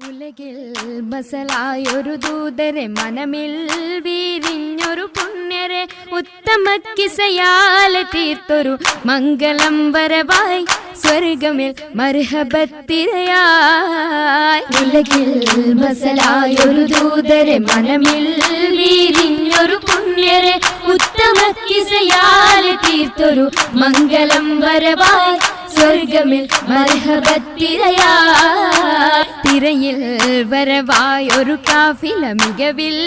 ഉലകിൽ ബസലായൊരു ദൂതരെ മനമിൽ വീരിഞ്ഞൊരു പുണ്യരെ ഉത്തമ കിസയാലെ തീർത്തൊരു മംഗളം വരവായി സ്വർഗമിൽ മർഹബത്തിരയായി. ഉലകിൽ ബസലായൊരു ദൂതരെ മനമിൽ വീരിഞ്ഞൊരു പുണ്യരെ ഉത്തമ കിസയാലെ തീർത്തൊരു മംഗളം വരവായി സ്വർഗമിൽ മർഹബത്തിരയായി. തിരയിൽ വരവായൊരു കാഫില മികവിൽ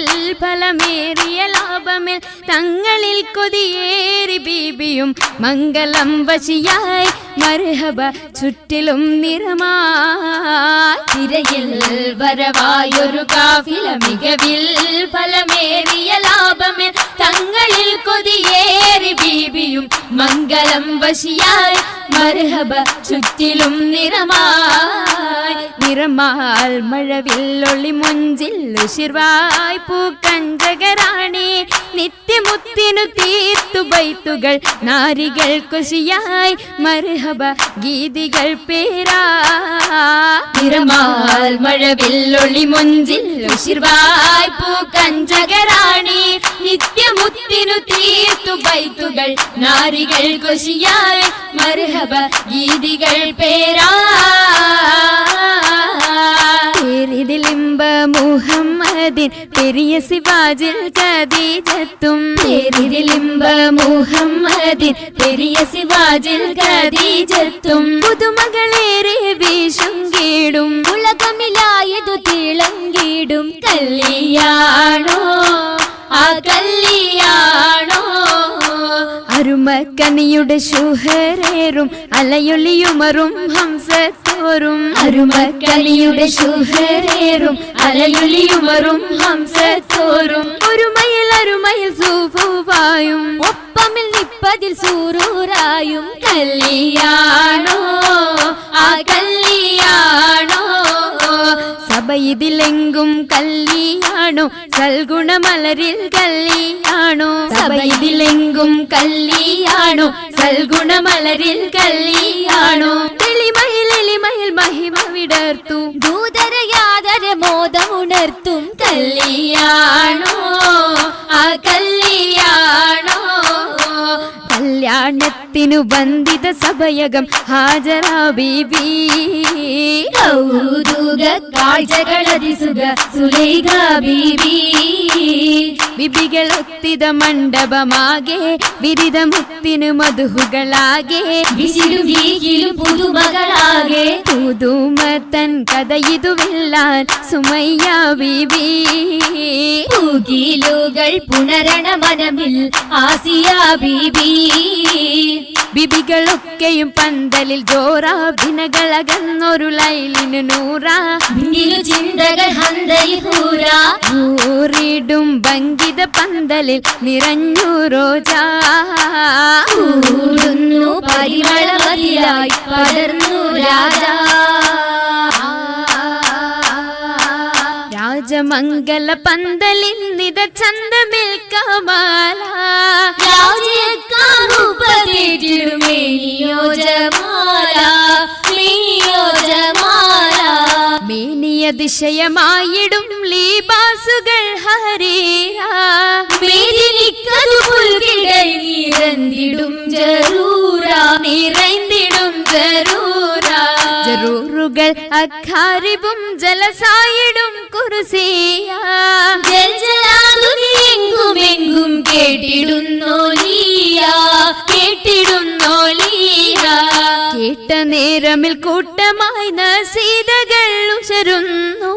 ഫലമേറിയ ലാഭമിൽ തങ്ങളിൽ കൊതിയേറി ബീബിയും മംഗളം വശിയായി മർഹബ ചുറ്റിലും നിറമായി. തിരയിൽ വരവായൊരു കാഫില മികവിൽ ഫലമേറിയ ലാഭമിൽ തങ്ങളിൽ കൊതിയേറി ബീബിയും മംഗളം വശിയായി മർഹബ ചുറ്റിലും നിറമായി. നിറമാൽ മഴവില്ലൊളി മുഞ്ചിൽ ഉശിർവായി പൂക്കഞ്ചകരാണി നിത്യമുത്തിനു തീർത്തു ബൈത്തുകൾ നാരികൾ കുശിയായി മർഹബ ഗീതികൾ പേരാ. നിറമാൽ മഴവില്ലൊളി മുഞ്ചിൽ ഉശിർവായി പൂക്കഞ്ചകരാണി നിത്യമുത്തിനു തീർത്തു ബൈത്തുകൾ നാരികൾ കുശിയായി മർഹബ ഗീതികൾ പേരാ. പേരിതിലിമ്പ മുഹമ്മദിൻ പെരിയ സിവാജിൽ ഖദീജത്തും പേരിതിലിമ്പ മുഹമ്മദിൻ പെരിയ സിവാജിൽ ഖദീജത്തും പുതുമകളേറെ വീശും കീടും ഉലകമിലായതു തിളങ്ങിടും കല്യാണോ ആ കല്യാണോ. അരുമക്കനിയുടെ ശുഹരേറും അലയൊലിയുമറും ഹംസത്തോറും അരുമക്കനിയുടെ ശുഹരേറും അലയൊലിയുമറും ഹംസത്തോറും ഒരുമയിൽ അരുമയിൽ സൂഫുവായും ഒപ്പമിൽ നിപ്പതിൽ സൂറൂറായും കല്യാണോ ആ കല്യാണോ. സഭയിതിലെങ്കും കല്യാണോ സൽഗുണമലരിൽ കല്യാണോ സഭയിതിലെങ്കും കല്യാണോ സൽഗുണമലരിൽ കല്യാണോ. എളിമയിൽ എളിമയിൽ മഹിമ വിടർത്തു ദൂതരയാദര മോദമുണർത്തും കല്യാണോ ആ കല്യാണോ. കല്യാണത്തിനു ബന്ധിത സഭയകം ഹാജറ ബീബി കൗതുക കാഴ്ചകളതിസുഖ സുലൈഖ ബീബി. ബിബികളൊത്തിത മണ്ഡപമാകെ വിരിത മുത്തിനു മധുഹുകളാകെ വിശിരുവീകിലും പുതുമകളാകെ പുതുമത്തൻ കഥയിതുവെല്ലാൻ സുമയ്യ ബീബി. പൂകിലുകൾ പുണരണ മനമിൽ ആസിയ ബീബി. ബിബികളൊക്കെയും പന്തലിൽ ജോറ ദിനകളകന്നൊരു ലൈലിനു നൂറ ചിന്തകൾ ൂറിടും ഭംഗിത പന്തലിൽ നിറഞ്ഞു റോജാ പരിമളമതിയായി പടർന്നു രാജാ. രാജമംഗല പന്തലിൽ നിത ചന്തമിൽ കമാല മേനിയ ദിശയമായിടും ലീബാസുകൾ ഹരീരാ നിറന്തിടും ജറൂറാ നിറന്തിടും ജറൂറാ. ജറൂറുകൾ അഖാരിബും ജലസായിടും കുർസിയാ എങ്കുമെങ്കും കേട്ടിടുന്നോലിയ കേട്ടിടുന്നോലിയ. കേട്ട നേരമിൽ കൂട്ടമായി നസീദകൾ ഉശരുന്നു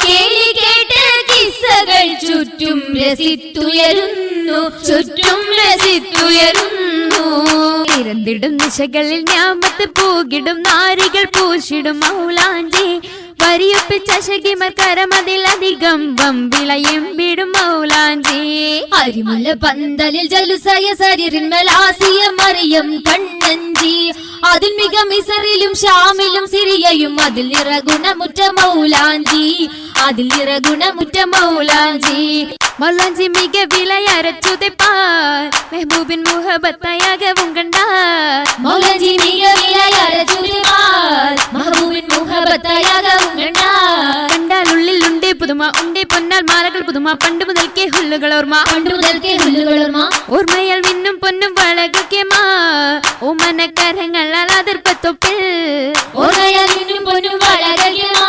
കേളി കേട്ട കിസ്സകൾ ചുറ്റും രസിത്തുയരുന്നു ചുറ്റും രസിത്തുയരുന്നു. നിരന്തിടും ദിശകളിൽ ഞാമത്ത് പൂകിടും നാരികൾ പൂശിടും മൗലാഞ്ചി വരിയൊപ്പിച്ച ശകിമർ കരമതിലധികം വമ്പിളയും വിടും മൗലാഞ്ചി. അരിമുല്ല പന്തലിൽ ജലുസയ സരിറിന്മലാസിയ മറിയം കണ്ണഞ്ചി അതിൽ മിക മിസറിലും ഷാമിലും സിറിയയും അതിൽ നിറഗുണമുറ്റ മൗലാഞ്ചി അതിൽ നിറഗുണമുറ്റ മൗലാഞ്ചി. മൗലാഞ്ചി മിക വിലയരച്ചുതെപ്പാൽ മെഹബൂബിൻ മുഹബത്തയാകവും കണ്ടാൽ മൗലാഞ്ചി മിക വിലയരച്ചുതെപ്പാൽ മെഹബൂബിൻ മുഹബത്തയാകവും കണ്ടാൽ കണ്ടാൽ മാലകൾ പുതുമ പണ്ട് മുതൽക്കേ ഹുല്ലുകൾ ഓർമ്മ ഓർമ്മയാൽ മിന്നും പൊന്നും വളകൾക്ക് മാ ഓമനക്കരങ്ങളാൽ അതിർപ്പത്തൊപ്പിൽ ഓർമ്മയാൽ മിന്നും പൊന്നും വളകൾക്ക് മാ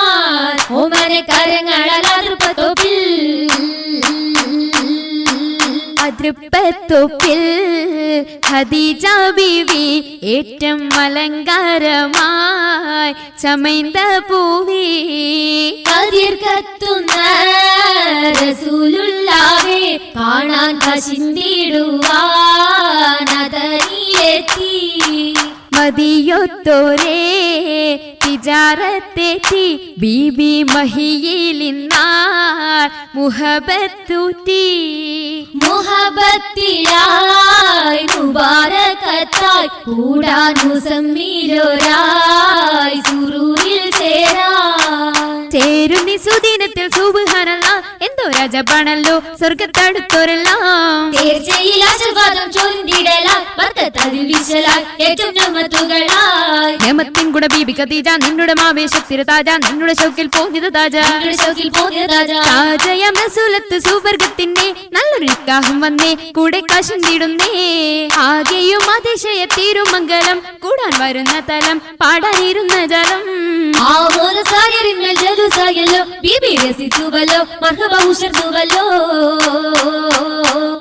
ഓമനക്കരങ്ങളാൽ അതിർപ്പത്തൊപ്പിൽ അതൃപ്പത്തൊപ്പിൽ ഖദീജ ബീവി ഏറ്റം അലങ്കാരമായി ചമൈന്ത പൂവി കതിർ കത്തുന്ന റസൂലുള്ളാഹെ കാണാൻ കശിന്തിടുവാൻ അതരിയെത്തി മതിയൊത്തോരേ തിജാറത്തെത്തി ബീബി മഹിയിലിന്നാൾ മുഹബത്തൂറ്റി മുഹബത്തിലായി മുബാരകത്തായി കൂടാൻ മുസമ്മിലോരായി സുറൂരിൽ ചേരുന്നി സുദിനത്തിൽ സുബ്ഹാനല്ലാഹ് എന്തോ രാജപാണല്ലോ സ്വർഗത്തടുത്തോരെല്ലാം തീർച്ചയിൽ ആശീർവാദം ചൊല്ലിടലാൽ ബർക്കത്തതിൽ വിശലാൽ ഏറ്റവും നമത്തുകളായി നമത്തിൻ കൂടെ ബീബി ഖദീജ നിന്നുടെ ആവേശത്തിര താജ നിന്നുടെ ഷൗക്കിൽ പോന്നിത താജ താജയം റസൂലത്ത് സുവർഗത്തിന്റെ നല്ലൊരു നിക്കാഹും വന്നേ കൂടെ കാശിന്തിടുന്നേ ആകെയും അതിശയ തിരുമംഗലം കൂടാൻ വരുന്ന തലം പാടാനിരുന്ന ജലം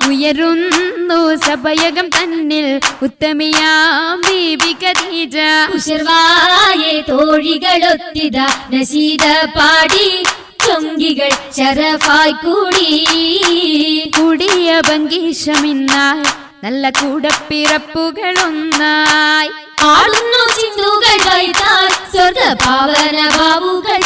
ഉയരുന്നു സഭയകം തന്നിൽ ഉത്തമിയാം ബീബി ഖദീജ ഉശർവായെ തോഴികളൊത്തിത നശീദ പാടി ചൊങ്കികൾ ശരഫായി കൂടിയ ഭംഗീഷമിന്നായി നല്ല കൂടപ്പിറപ്പുകളൊന്നായി ആളുന്നു ചിന്തുകൾ വൈതാൽ സ്വർഗ പാവന ബാവുകൾ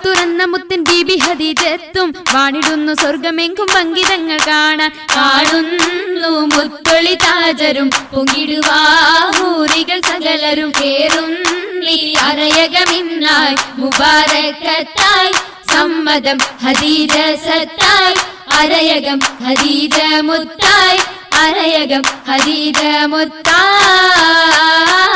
തുറന്ന മുത്തൻ ബീബി ഖദീജത്തും വാണിടുന്നു സ്വർഗമെങ്കും പങ്കിതങ്ങൾ കാണാൻ കാണുന്നു മുത്തൊളി താജരും പൊങ്ങിടുവാഹൂറികൾ സകലരും കേറുന്നി അരയകമിന്നായി മുബാരക്കത്തായി സമ്മതം ഖദീജ സത്തായി അരയകം ഖദീജ മുത്തായി അരയകം ഖദീജ മുത്തായി